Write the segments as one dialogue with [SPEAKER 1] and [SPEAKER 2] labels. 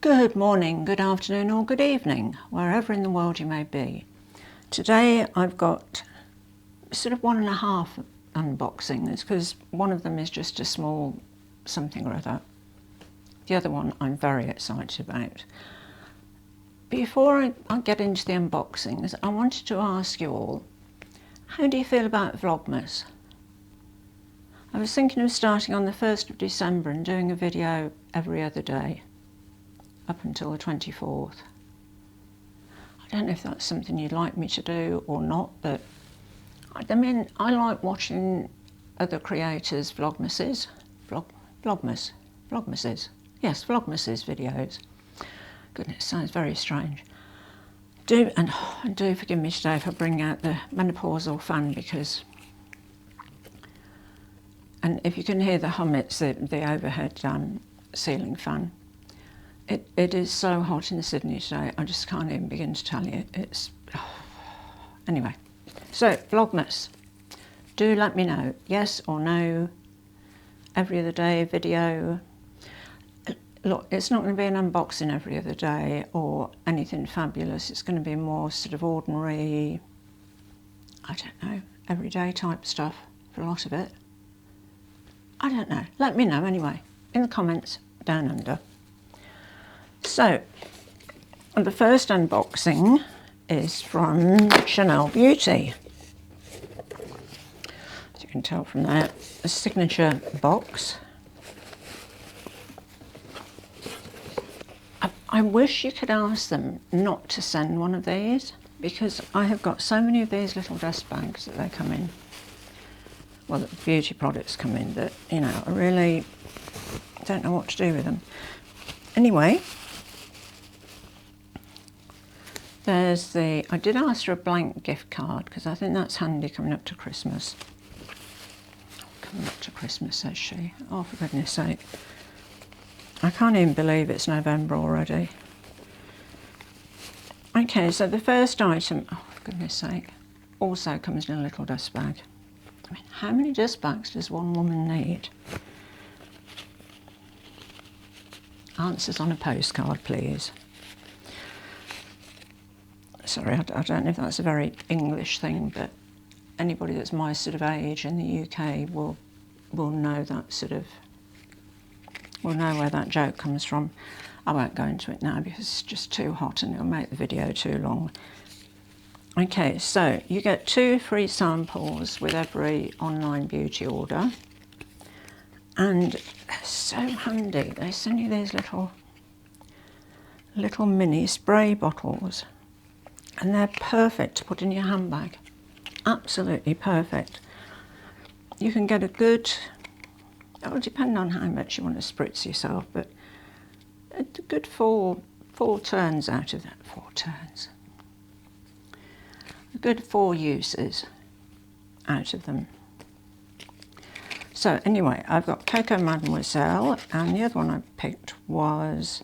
[SPEAKER 1] Good morning, good afternoon or good evening, wherever in the world you may be. Today I've got sort of 1.5 unboxings because one of them is just a small something or other. The other one I'm very excited about. Before I get into the unboxings, I wanted to ask you all, how do you feel about Vlogmas? I was thinking of starting on the 1st of December and doing a video every other day up until the 24th. I don't know if that's something you'd like me to do or not, but I mean, I like watching other creators' Vlogmases videos. Goodness, sounds very strange. Do forgive me today if I bring out the menopausal fan, because, and if you can hear the hum, it's the overhead ceiling fan. It is so hot in Sydney today, I just can't even begin to tell you. It's anyway. So Vlogmas, do let me know, yes or no, every other day video. Look, it's not going to be an unboxing every other day or anything fabulous. It's going to be more sort of ordinary, I don't know, everyday type stuff for a lot of it. I don't know. Let me know anyway in the comments down under. So, the first unboxing is from Chanel Beauty. As you can tell from that, a signature box. I wish you could ask them not to send one of these, because I have got so many of these little dust bags that they come in, well, that beauty products come in, that, you know, I really don't know what to do with them. Anyway, there's I did ask for a blank gift card because I think that's handy coming up to Christmas. Coming up to Christmas, says she. Oh, for goodness sake. I can't even believe it's November already. Okay, so the first item, oh, for goodness sake, also comes in a little dust bag. I mean, how many dust bags does one woman need? Answers on a postcard, please. Sorry, I don't know if that's a very English thing, but anybody that's my sort of age in the UK will know that sort of, will know where that joke comes from. I won't go into it now because it's just too hot and it'll make the video too long. Okay, so you get 2 free samples with every online beauty order. And they're so handy. They send you these little mini spray bottles. And they're perfect to put in your handbag. Absolutely perfect. You can get a good, it will depend on how much you want to spritz yourself, but a good four turns out of that. 4 turns. A good 4 uses out of them. So anyway, I've got Coco Mademoiselle, and the other one I picked was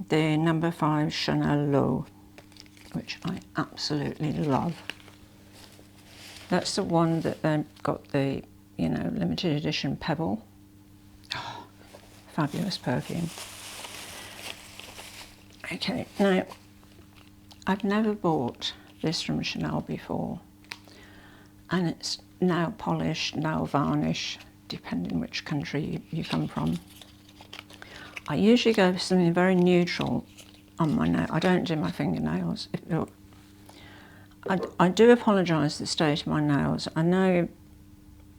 [SPEAKER 1] the number 5 Chanel L'Eau, which I absolutely love. That's the one that they've got the, you know, limited edition Pebble. Oh, fabulous perfume. Okay, now, I've never bought this from Chanel before, and it's nail polish, nail varnish, depending which country you come from. I usually go for something very neutral on my nail. I don't do my fingernails. I do apologise for the state of my nails. I know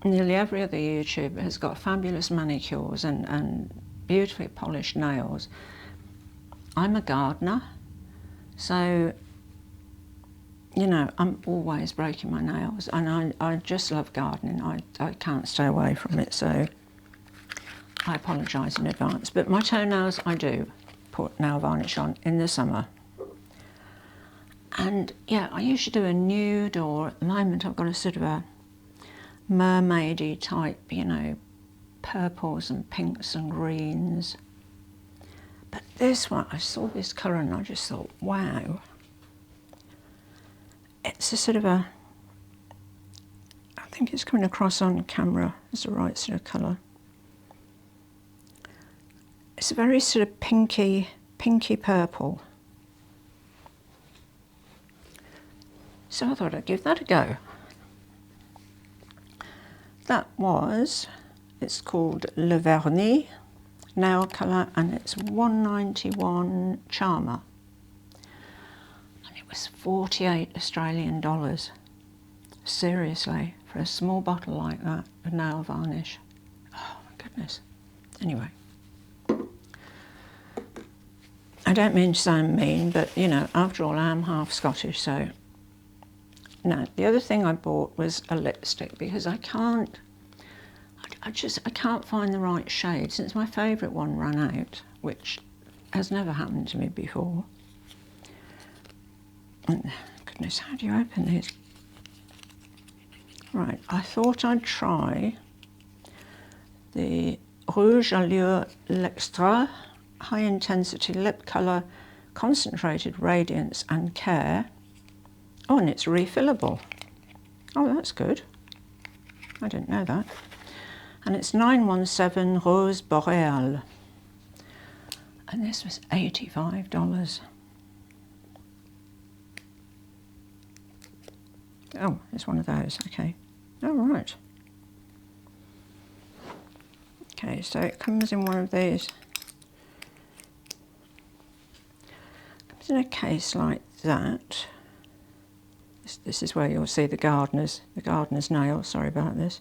[SPEAKER 1] nearly every other YouTuber has got fabulous manicures and beautifully polished nails. I'm a gardener, so, you know, I'm always breaking my nails, and I just love gardening. I can't stay away from it, so I apologise in advance. But my toenails, I do put nail varnish on in the summer. And yeah, I usually do a nude, or at the moment I've got a sort of a mermaidy type, you know, purples and pinks and greens. But this one, I saw this colour and I just thought, wow. It's a sort of a, I think it's coming across on camera as the right sort of colour. It's a very sort of pinky purple. So I thought I'd give that a go. It's called Le Vernis nail colour, and it's $1.91 Charmer. And it was 48 Australian dollars. Seriously, for a small bottle like that of nail varnish. Oh my goodness. Anyway. I don't mean to sound mean, but you know, after all, I am half Scottish, so. No, the other thing I bought was a lipstick because I can't find the right shade since my favourite one ran out, which has never happened to me before. And goodness, how do you open these? Right, I thought I'd try the Rouge Allure L'Extra High Intensity Lip Colour Concentrated Radiance and Care. Oh, and it's refillable. Oh, that's good. I didn't know that. And it's 917 Rose Boreal. And this was $85. Oh, it's one of those, okay. Oh, right. Okay, so it comes in one of these. It comes in a case like that. This is where you'll see the gardener's nail, sorry about this.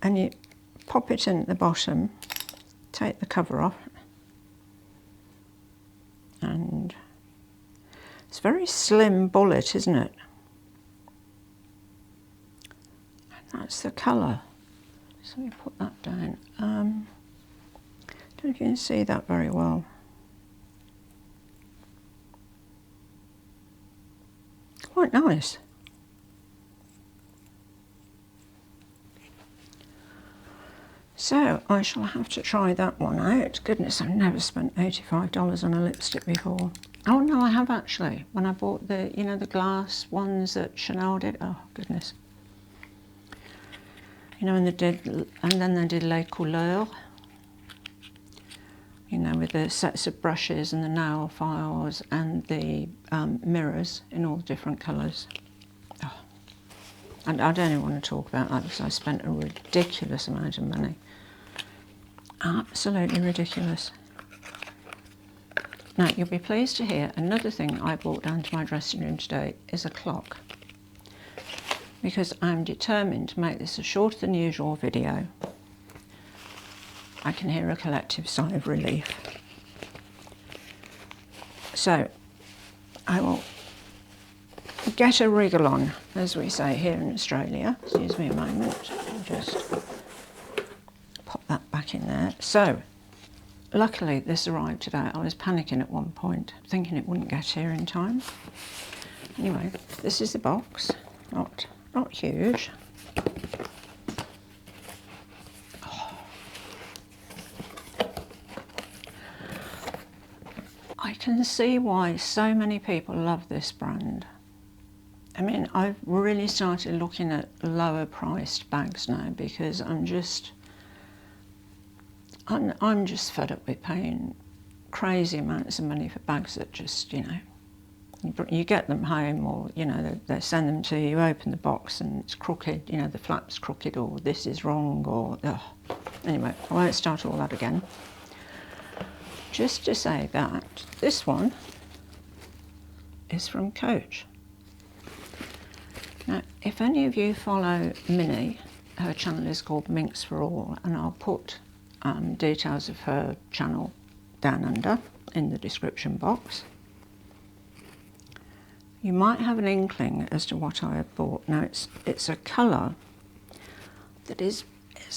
[SPEAKER 1] And you pop it in at the bottom, take the cover off, and it's a very slim bullet, isn't it? And that's the colour. So let me put that down. I don't know if you can see that very well. Quite nice. So I shall have to try that one out. Goodness, I've never spent $85 on a lipstick before. Oh no, I have actually. When I bought the, you know, the glass ones that Chanel did. Oh goodness. You know, and then they did Les Couleurs. You know, with the sets of brushes and the nail files and the mirrors in all different colours. Oh. And I don't even want to talk about that because I spent a ridiculous amount of money. Absolutely ridiculous. Now, you'll be pleased to hear another thing I brought down to my dressing room today is a clock. Because I'm determined to make this a shorter than usual video. I can hear a collective sigh of relief. So, I will get a wriggle on, as we say here in Australia. Excuse me a moment, I'll just pop that back in there. So, luckily this arrived today. I was panicking at one point, thinking it wouldn't get here in time. Anyway, this is the box, not huge. I can see why so many people love this brand. I mean, I've really started looking at lower priced bags now because I'm just fed up with paying crazy amounts of money for bags that just, you know, you get them home, or, you know, they send them to you, you open the box and it's crooked, you know, the flap's crooked, or this is wrong, or, anyway, I won't start all that again. Just to say that this one is from Coach. Now, if any of you follow Minnie, her channel is called Minx for All, and I'll put details of her channel down under in the description box. You might have an inkling as to what I have bought. Now, it's a colour that is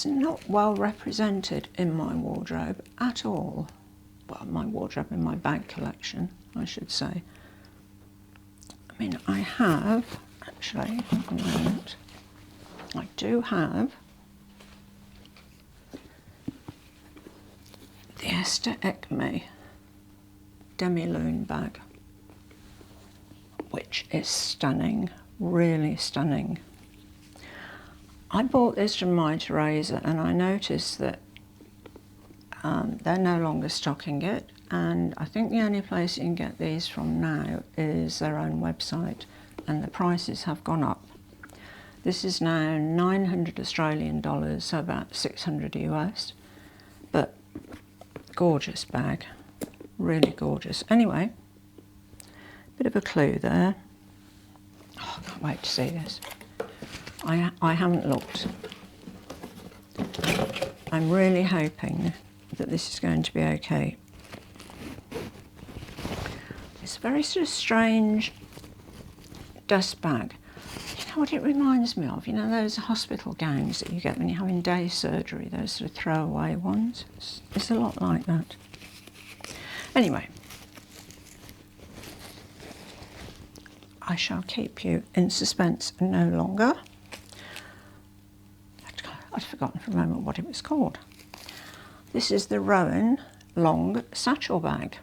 [SPEAKER 1] not well represented in my wardrobe at all. Well, my wardrobe, in my bag collection, I should say. I mean, I have, actually, at the moment, I do have the Esther Ekme Demi-Lune bag, which is stunning, really stunning. I bought this from My Teresa, and I noticed that They're no longer stocking it, and I think the only place you can get these from now is their own website, and the prices have gone up. This is now 900 Australian dollars, so about 600 US, but gorgeous bag, really gorgeous. Anyway, bit of a clue there. Oh, I can't wait to see this. I haven't looked. I'm really hoping that this is going to be okay. It's a very sort of strange dust bag. You know what it reminds me of? You know those hospital gowns that you get when you're having day surgery, those sort of throwaway ones? It's a lot like that. Anyway, I shall keep you in suspense no longer. I'd forgotten for a moment what it was called. This is the Rowan long satchel bag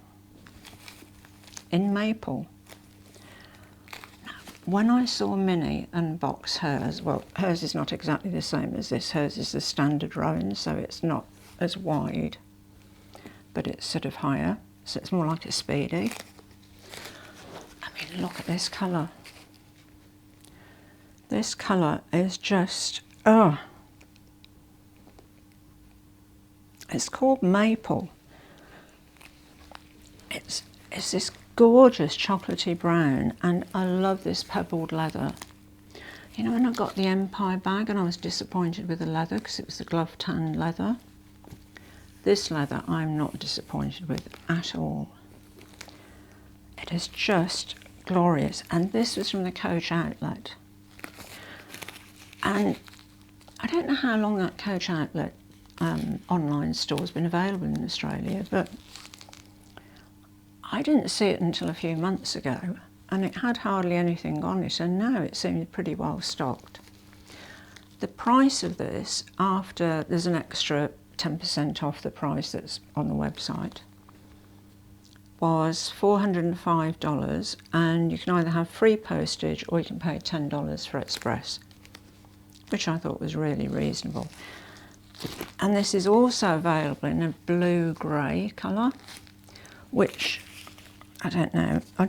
[SPEAKER 1] in maple. When I saw Minnie unbox hers, well, hers is not exactly the same as this. Hers is the standard Rowan, so it's not as wide, but it's sort of higher, so it's more like a Speedy. I mean, look at this colour. This colour is just, oh. It's called maple. It's this gorgeous chocolatey brown, and I love this pebbled leather. You know, when I got the Empire bag and I was disappointed with the leather because it was the glove tan leather, this leather I'm not disappointed with at all. It is just glorious, and this was from the Coach outlet. And I don't know how long that Coach outlet online store has been available in Australia, but I didn't see it until a few months ago, and it had hardly anything on it, and now it seems pretty well stocked. The price of this, after there's an extra 10% off the price that's on the website, was $405, and you can either have free postage or you can pay $10 for express, which I thought was really reasonable. And this is also available in a blue-grey colour, which, I don't know, I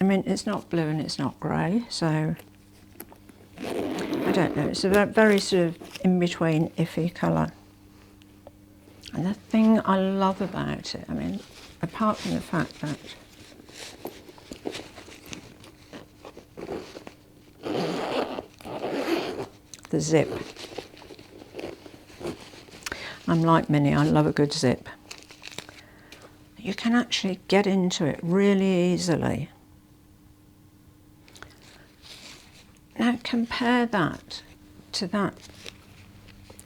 [SPEAKER 1] mean, it's not blue and it's not grey, so I don't know. It's a very sort of in-between iffy colour. And the thing I love about it, I mean, apart from the fact that the zip, I'm like Minnie, I love a good zip. You can actually get into it really easily. Now compare that to that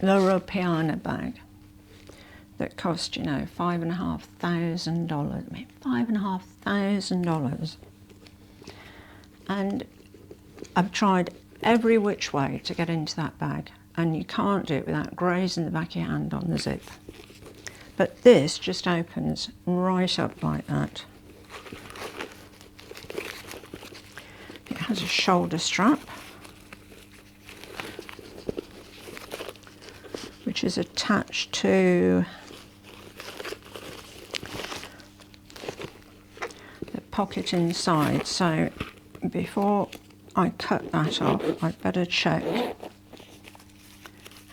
[SPEAKER 1] Loro Piana bag that cost, you know, $5,500. I mean, $5,500. And I've tried every which way to get into that bag, and you can't do it without grazing the back of your hand on the zip. But this just opens right up like that. It has a shoulder strap, which is attached to the pocket inside. So before I cut that off, I'd better check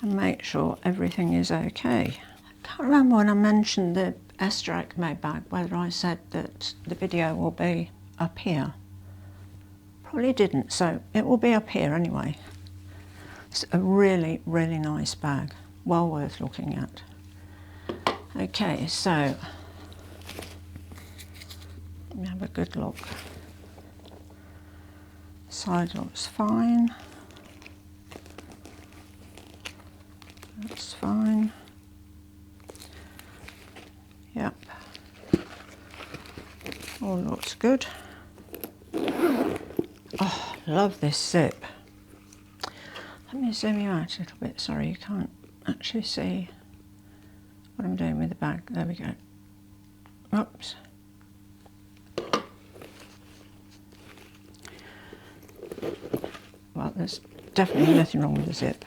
[SPEAKER 1] and make sure everything is okay. I can't remember when I mentioned the Esther Ekme bag, whether I said that the video will be up here. Probably didn't, so it will be up here anyway. It's a really, really nice bag, well worth looking at. Okay, so let me have a good look. Side looks fine. That's fine. Yep. All looks good. Oh, love this zip. Let me zoom you out a little bit. Sorry, you can't actually see what I'm doing with the bag. There we go. Oops. Well, there's definitely nothing wrong with the zip.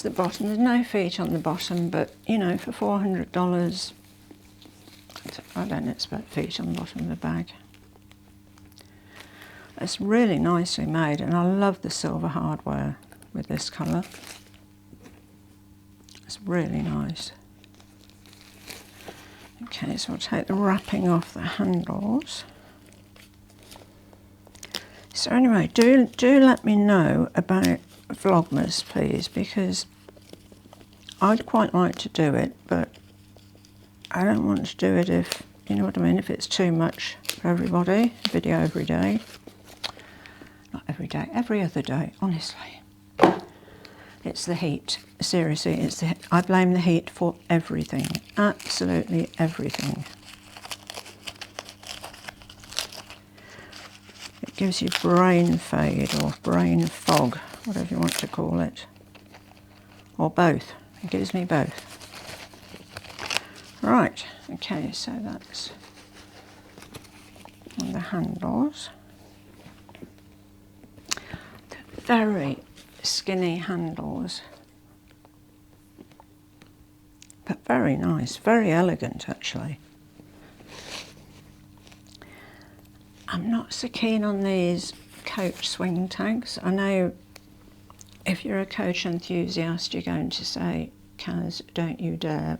[SPEAKER 1] the bottom. There's no feet on the bottom, but you know, for $400, I don't expect feet on the bottom of the bag. It's really nicely made, and I love the silver hardware with this colour. It's really nice. Okay, so I'll take the wrapping off the handles. So anyway, do let me know about Vlogmas, please, because I'd quite like to do it, but I don't want to do it if, you know what I mean, if it's too much for everybody. Video every day. Not every day, every other day, honestly. It's the heat. Seriously, it's the, I blame the heat for everything. Absolutely everything. It gives you brain fade or brain fog, whatever you want to call it. Or both. It gives me both. Right, okay, so that's on the handles. The very skinny handles, but very nice, very elegant actually. I'm not so keen on these coach swing tags. I know if you're a coach enthusiast, you're going to say, Kaz, don't you dare.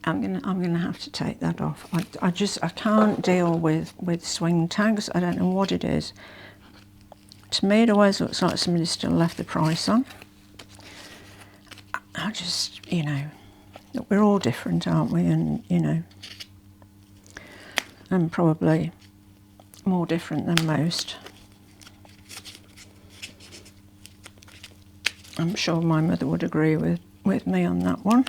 [SPEAKER 1] I'm gonna have to take that off. I can't deal with swing tags. I don't know what it is. To me, it always looks like somebody still left the price on. I just, you know, we're all different, aren't we? And, you know, I'm probably more different than most. I'm sure my mother would agree with me on that one.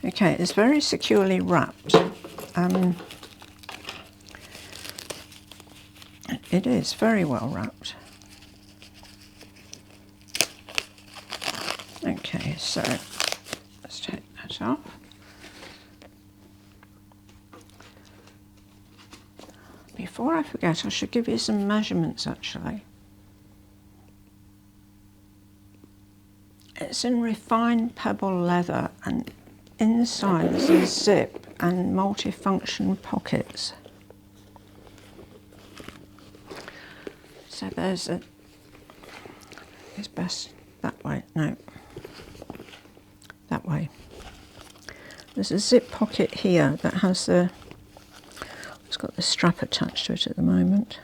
[SPEAKER 1] Okay, it's very securely wrapped. It is very well wrapped. Okay, so let's take that off. Before I forget, I should give you some measurements actually. It's in refined pebble leather, and inside there's a zip and multifunction pockets. So there's a, it's best that way, no, that way. There's a zip pocket here that has the, it's got the strap attached to it at the moment.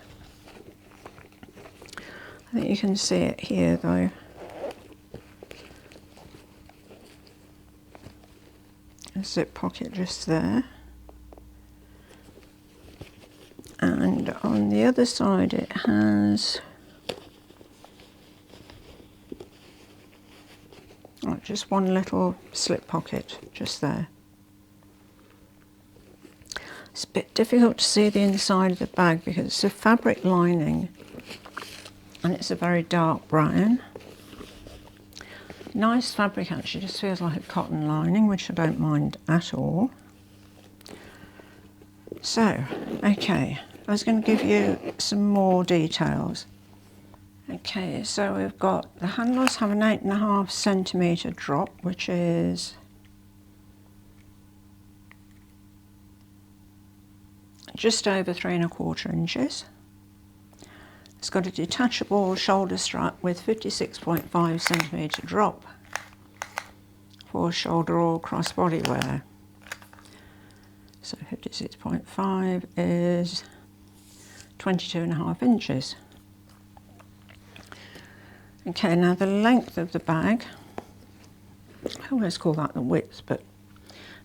[SPEAKER 1] I think you can see it here though. A zip pocket just there. And on the other side it has just one little slip pocket just there. It's a bit difficult to see the inside of the bag because it's a fabric lining and it's a very dark brown. Nice fabric actually, just feels like a cotton lining, which I don't mind at all. So, okay, I was going to give you some more details. Okay, so we've got, the handles have an 8.5 centimetre drop, which is just over 3¼ inches. It's got a detachable shoulder strap with 56.5 centimetre drop for shoulder or crossbody wear. So 56.5 is 22.5 inches. Okay, now the length of the bag, I always call that the width, but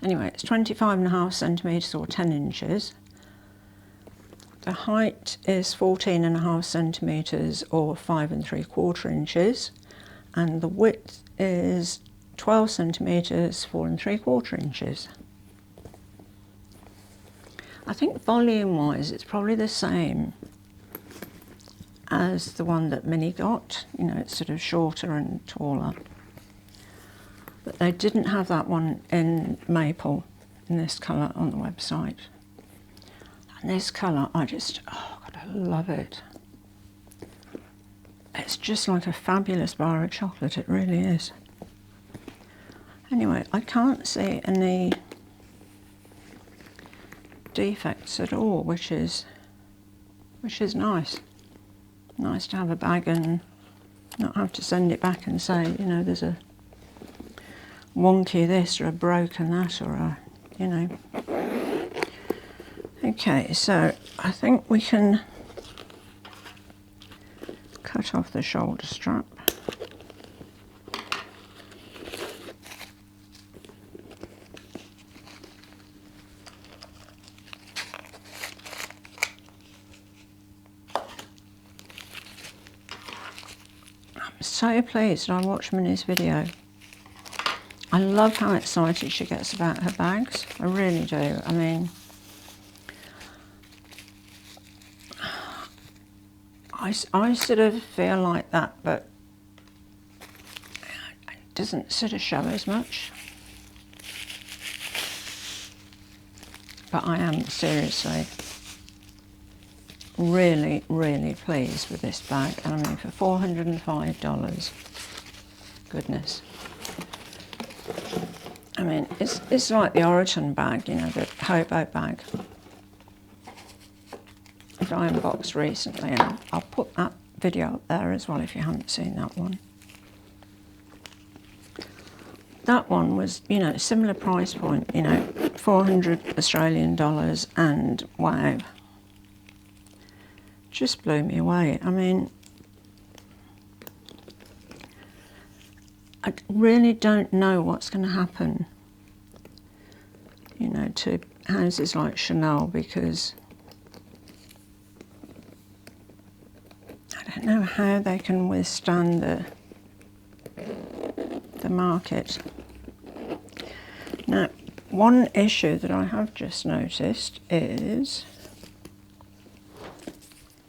[SPEAKER 1] anyway, it's 25.5 centimetres or 10 inches. The height is 14.5 centimetres or 5¾ inches, and the width is 12 centimetres, 4¾ inches. I think volume-wise, it's probably the same as the one that Minnie got. You know, it's sort of shorter and taller. But they didn't have that one in maple, in this colour, on the website. And this colour, I just, oh God, I love it. It's just like a fabulous bar of chocolate, it really is. Anyway, I can't see any defects at all, which is nice. Nice to have a bag and not have to send it back and say, you know, there's a wonky this or a broken that or a, you know. Okay, so I think we can cut off the shoulder strap. I'm so pleased I watched Minnie's video. I love how excited she gets about her bags. I really do. I mean, I sort of feel like that, but it doesn't sort of show as much. But I am seriously really, really pleased with this bag. And I mean, for $405, goodness. I mean, it's like the Origin bag, you know, the hobo bag that I unboxed recently, and I'll put that video up there as well if you haven't seen that one. That one was, you know, similar price point, you know, 400 Australian dollars, and wow, just blew me away. I mean, I really don't know what's going to happen, you know, to houses like Chanel, because I don't know how they can withstand the market. Now, one issue that I have just noticed is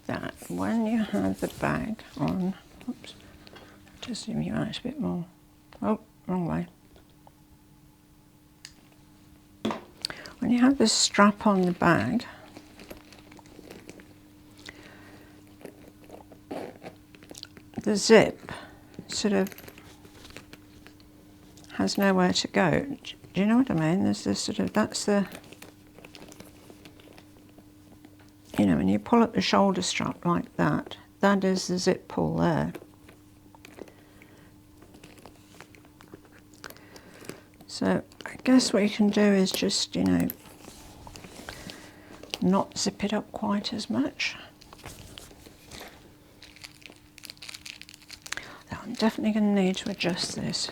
[SPEAKER 1] that when you have the bag on, oops, just zoom you out a bit more. Oh, wrong way. When you have the strap on the bag, the zip sort of has nowhere to go. Do you know what I mean? There's this sort of, that's the, you know, when you pull up the shoulder strap like that, that is the zip pull there. So I guess what you can do is just, you know, not zip it up quite as much. Now, I'm definitely going to need to adjust this.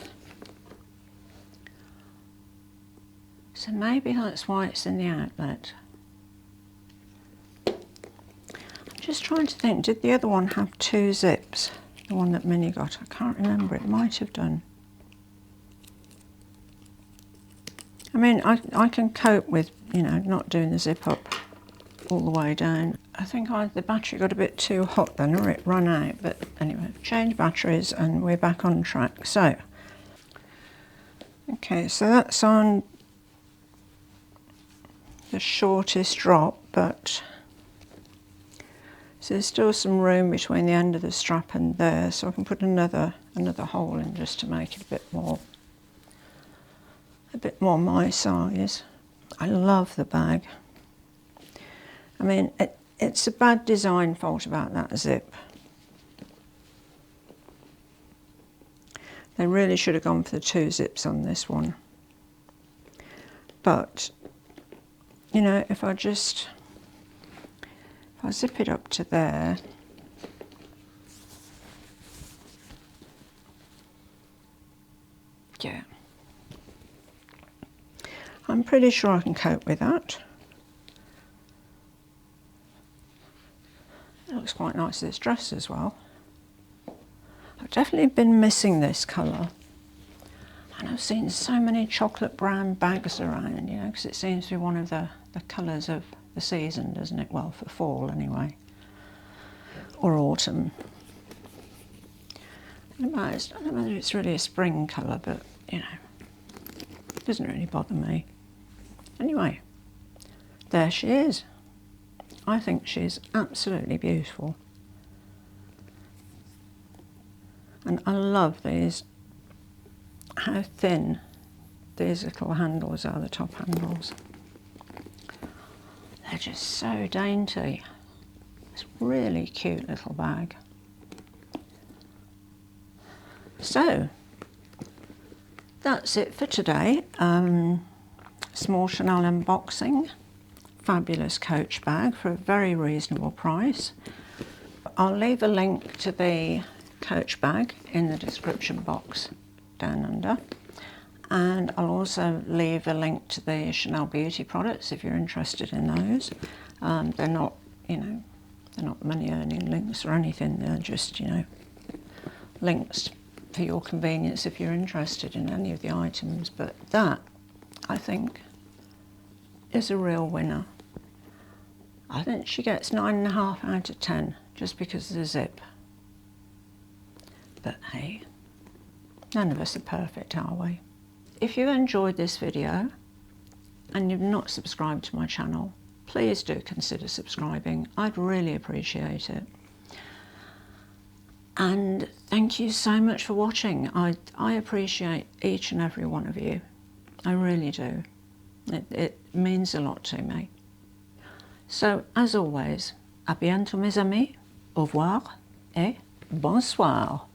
[SPEAKER 1] So maybe that's why it's in the outlet. I'm just trying to think, did the other one have two zips? The one that Minnie got? I can't remember, it might have done. I mean, I can cope with, you know, not doing the zip up all the way down. I think the battery got a bit too hot then, or it ran out, but anyway, change batteries and we're back on track. So, okay, so that's on the shortest drop, but so there's still some room between the end of the strap and there, so I can put another hole in just to make it a bit more my size. I love the bag. I mean, it's a bad design fault about that zip. They really should have gone for the two zips on this one. But, you know, if I zip it up to there, yeah. I'm pretty sure I can cope with that. It looks quite nice, this dress as well. I've definitely been missing this colour. And I've seen so many chocolate brown bags around, you know, because it seems to be one of the colours of the season, doesn't it? Well, for fall anyway. Or autumn. I don't know whether it's really a spring colour, but, you know, it doesn't really bother me. Anyway, there she is. I think she's absolutely beautiful. And I love these, how thin these little handles are, the top handles. They're just so dainty. It's a really cute little bag. So, that's it for today. Small Chanel unboxing. Fabulous Coach bag for a very reasonable price. I'll leave a link to the Coach bag in the description box down under. And I'll also leave a link to the Chanel Beauty products if you're interested in those. They're not, you know, they're not money earning links or anything. They're just, you know, links for your convenience if you're interested in any of the items. But that, I think, is a real winner. I think she gets 9.5 out of 10 just because of the zip. But hey, none of us are perfect, are we? If you enjoyed this video and you've not subscribed to my channel, please do consider subscribing. I'd really appreciate it. And thank you so much for watching. I appreciate each and every one of you. I really do. It means a lot to me. So, as always, à bientôt mes amis, au revoir et bonsoir.